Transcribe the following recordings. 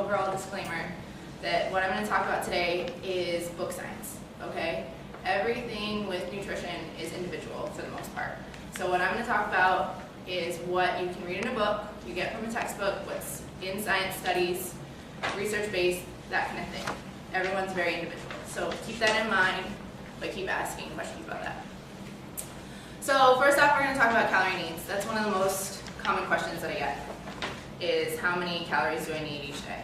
overall disclaimer that what I'm going to talk about today is book science, okay? Everything with nutrition is individual for the most part. So what I'm going to talk about is what you can read in a book, you get from a textbook, what's in science studies, research-based, that kind of thing. Everyone's very individual. So keep that in mind, but keep asking questions about that. So first off, we're going to talk about calorie needs. That's one of the most common questions that I get, is how many calories do I need each day?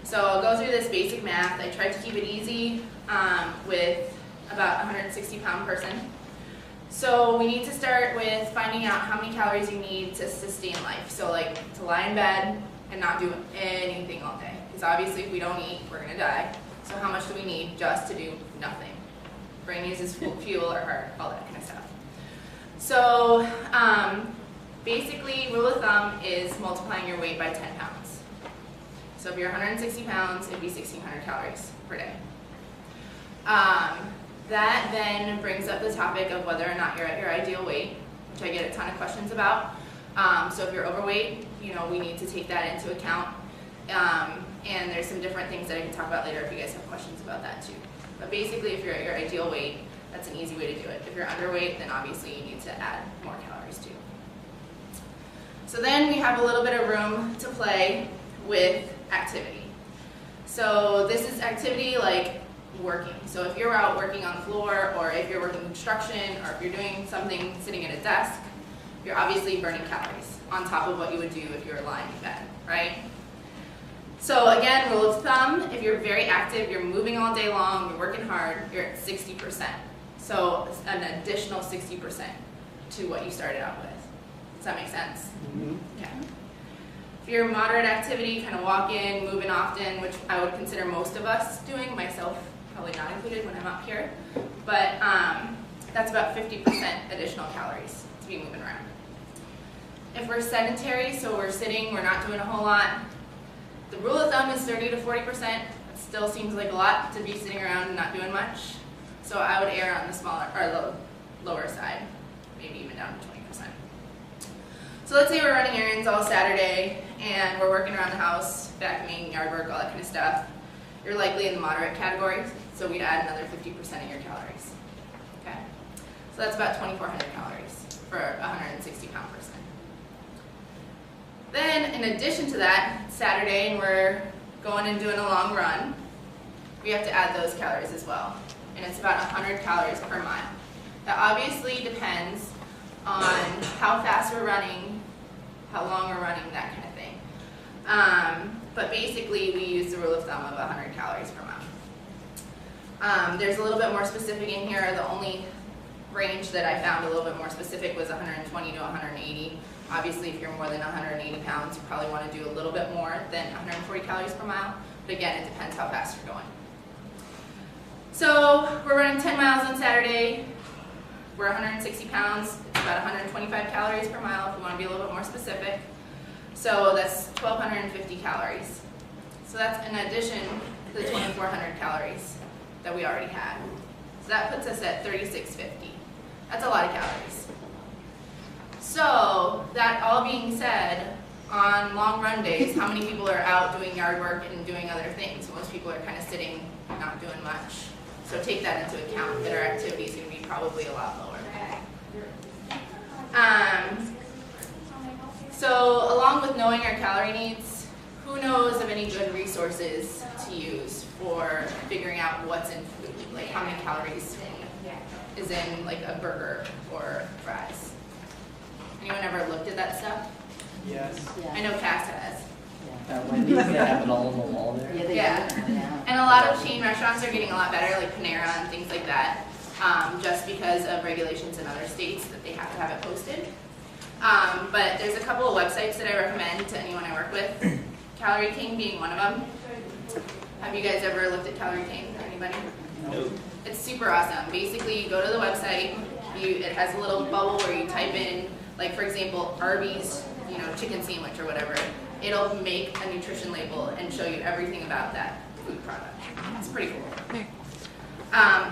So I'll go through this basic math. I tried to keep it easy with about a 160-pound person. So we need to start with finding out how many calories you need to sustain life. So like to lie in bed and not do anything all day. Because obviously if we don't eat, we're going to die. So how much do we need just to do nothing? Brain uses fuel or heart, all that kind of stuff. So basically, rule of thumb is multiplying your weight by 10 pounds. So if you're 160 pounds, it'd be 1,600 calories per day. That then brings up the topic of whether or not you're at your ideal weight, which I get a ton of questions about. So if you're overweight, we need to take that into account. And there's some different things that I can talk about later if you guys have questions about that too. But basically, if you're at your ideal weight, that's an easy way to do it. If you're underweight, then obviously you need to add more calories too. So then we have a little bit of room to play with activity. So this is activity like working. So if you're out working on the floor, or if you're working construction, or if you're doing something sitting at a desk, you're obviously burning calories on top of what you would do if you were lying in bed, right? So again, rule of thumb, if you're very active, you're moving all day long, you're working hard, you're at 60%. So an additional 60% to what you started out with. Does that make sense? Mm-hmm. Okay. If you're moderate activity, kind of walking, moving often, which I would consider most of us doing, myself probably not included when I'm up here, but that's about 50% additional calories to be moving around. If we're sedentary, so we're sitting, we're not doing a whole lot, the rule of thumb is 30 to 40%. It still seems like a lot to be sitting around and not doing much. So I would err on the smaller or the lower side, maybe even down to 20%. So let's say we're running errands all Saturday and we're working around the house, vacuuming, yard work, all that kind of stuff. You're likely in the moderate category, so we'd add another 50% of your calories. Okay, so that's about 2,400 calories for a 160-pound person. Then, in addition to that, it's Saturday and we're going and doing a long run, we have to add those calories as well. And it's about 100 calories per mile. That obviously depends on how fast we're running, how long we're running, that kind of thing. But basically, we use the rule of thumb of 100 calories per mile. There's a little bit more specific in here. The only range that I found a little bit more specific was 120 to 180. Obviously, if you're more than 180 pounds, you probably want to do a little bit more than 140 calories per mile. But again, it depends how fast you're going. So we're running 10 miles on Saturday. We're 160 pounds. It's about 125 calories per mile if you want to be a little bit more specific. So that's 1,250 calories. So that's in addition to the 2,400 calories that we already had. So that puts us at 3,650. That's a lot of calories. So that all being said, on long run days, how many people are out doing yard work and doing other things? Most people are kind of sitting, not doing much. So take that into account, that our activity is going to be probably a lot lower. So along with knowing our calorie needs, who knows of any good resources to use for figuring out what's in food? Like how many calories is in like a burger or fries? Anyone ever looked at that stuff? Yes. Yeah. I know Cass has. Wendy's, they have it all on the wall there. Yeah. And a lot of chain restaurants are getting a lot better, like Panera and things like that, just because of regulations in other states that they have to have it posted. But there's a couple of websites that I recommend to anyone I work with, Calorie King being one of them. Have you guys ever looked at Calorie King? Anybody? No. It's super awesome. Basically, you go to the website, it has a little bubble where you type in, like for example, Arby's, chicken sandwich or whatever. It'll make a nutrition label and show you everything about that food product. It's pretty cool.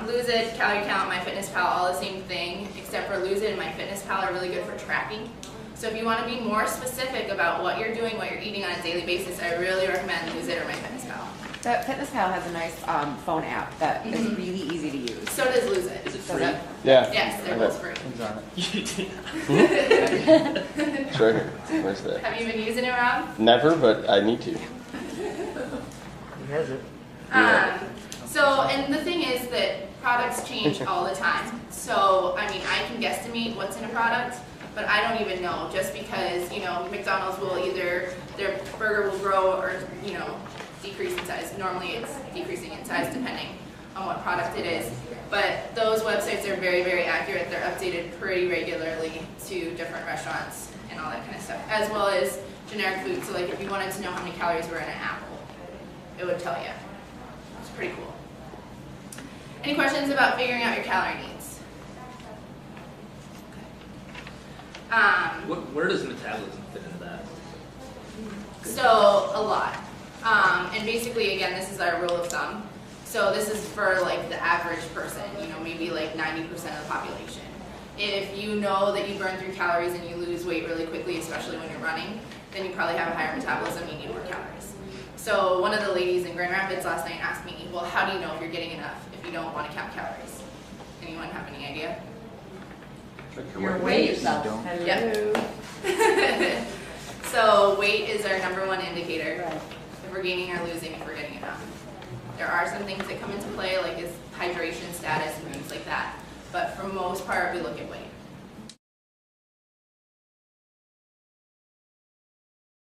Lose It, Calorie Count, MyFitnessPal, all the same thing, except for Lose It and MyFitnessPal are really good for tracking. So if you want to be more specific about what you're doing, what you're eating on a daily basis, I really recommend Lose It or MyFitnessPal. That FitnessPal has a nice phone app that is really easy to use. So does Lose It. Is it Does free? it? Yeah. Yes, they're both free. Who's on it? It's right here. Where's that? Have you been using it, Rob? Never, but I need to. He has it. And the thing is that products change all the time. So, I mean, I can guesstimate what's in a product, but I don't even know, just because, McDonald's will either, their burger will grow or, decrease in size. Normally it's decreasing in size depending on what product it is. But those websites are very, very accurate. They're updated pretty regularly to different restaurants and all that kind of stuff, as well as generic food. So like if you wanted to know how many calories were in an apple, it would tell you. It's pretty cool. Any questions about figuring out your calorie needs? Where does metabolism fit into that? So a lot. And basically, again, this is our rule of thumb. So this is for like the average person, maybe like 90% of the population. If you know that you burn through calories and you lose weight really quickly, especially when you're running, then you probably have a higher metabolism, you need more calories. So one of the ladies in Grand Rapids last night asked me, well, how do you know if you're getting enough if you don't want to count calories? Anyone have any idea? Your weight yourself. Yep. So weight is our #1 indicator. Right. If we're gaining or losing, if we're getting enough. There are some things that come into play, like is hydration status and things like that. But for most part, we look at weight.